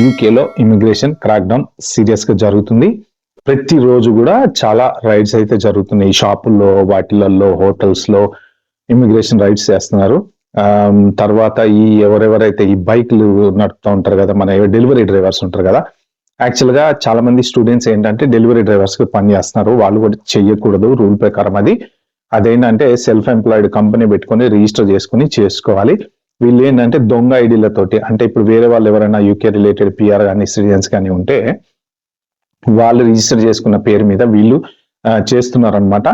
యూకేలో immigration crack down serious గా జరుగుతుంది. ప్రతిరోజు కూడా చాలా రైడ్స్ అయితే జరుగుతున్నాయి. షాపుల్లో, వాటిలలో, హోటల్స్ లో ఇమిగ్రేషన్ రైడ్స్ చేస్తున్నారు. తర్వాత ఎవరెవరైతే ఈ బైక్లు నడుపుతూ ఉంటారు కదా, మన డెలివరీ డ్రైవర్స్ ఉంటారు కదా, యాక్చువల్ గా చాలా మంది స్టూడెంట్స్ ఏంటంటే డెలివరీ డ్రైవర్స్ కి పని చేస్తున్నారు. వాళ్ళు కూడా చెయ్యకూడదు, రూల్ ప్రకారం అదేంటంటే సెల్ఫ్ ఎంప్లాయిడ్ కంపెనీ పెట్టుకొని రిజిస్టర్ చేసుకుని చేసుకోవాలి. వీళ్ళు ఏంటంటే దొంగ ఐడీలతోటి, అంటే ఇప్పుడు వేరే వాళ్ళు ఎవరైనా యూకే రిలేటెడ్ పిఆర్ కానీ సిటిజన్స్ కానీ ఉంటే వాళ్ళు రిజిస్టర్ చేసుకున్న పేరు మీద వీళ్ళు చేస్తున్నారు అనమాట.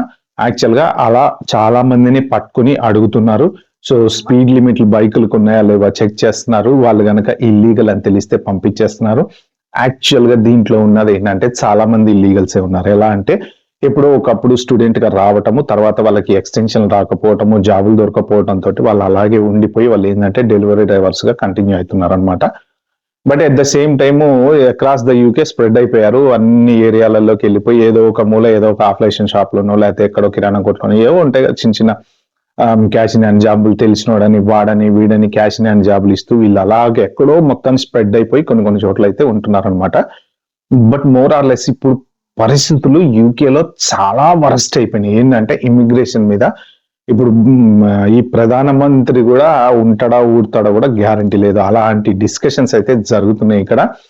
యాక్చువల్ గా అలా చాలా మందిని పట్టుకుని అడుగుతున్నారు. సో స్పీడ్ లిమిట్లు బైకులకు ఉన్నాయా లేవా చెక్ చేస్తున్నారు. వాళ్ళు కనుక ఇల్లీగల్ అని తెలిస్తే పంపించేస్తున్నారు. యాక్చువల్ గా దీంట్లో ఉన్నది ఏంటంటే చాలా మంది ఇల్లీగల్సే ఉన్నారు. ఎలా అంటే ఎప్పుడో ఒకప్పుడు స్టూడెంట్ గా రావటము, తర్వాత వాళ్ళకి ఎక్స్టెన్షన్ రాకపోవటము, జాబులు దొరకపోవడం తోటి వాళ్ళు అలాగే ఉండిపోయి వాళ్ళు ఏంటంటే డెలివరీ డ్రైవర్స్ గా కంటిన్యూ అవుతున్నారు అనమాట. But at the same time across the UK spread అయిపోయారు. అన్ని ఏరియాలలోకి వెళ్ళిపోయి ఏదో ఒక మూల, ఏదో ఒక ఆఫ్లైషన్ షాప్ లోనో లేకపోతే ఎక్కడో కిరాణా కొట్టులోనో ఏవో ఉంటాయి కదా చిన్న చిన్న క్యాష్ ఇన్ హ్యాండ్ జాబులు, తెలిసినోడని వాడని వీడని క్యాష్ ఇన్ హ్యాండ్ జాబులు ఇస్తూ వీళ్ళు అలాగే ఎక్కడో మొత్తం స్ప్రెడ్ అయిపోయి కొన్ని చోట్ల అయితే ఉంటున్నారు అనమాట. బట్ మోర్ ఆర్ లెస్ ఇప్పుడు పరిస్థితులు యూకేలో చాలా వరస్ట్ అయిపోయినాయి. ఏంటంటే ఇమిగ్రేషన్ మీద ఇప్పుడు ఈ ప్రధానమంత్రి కూడా ఉంటాడా ఊడతాడా కూడా గ్యారంటీ లేదు. అలాంటి డిస్కషన్స్ అయితే జరుగుతున్నాయి ఇక్కడ.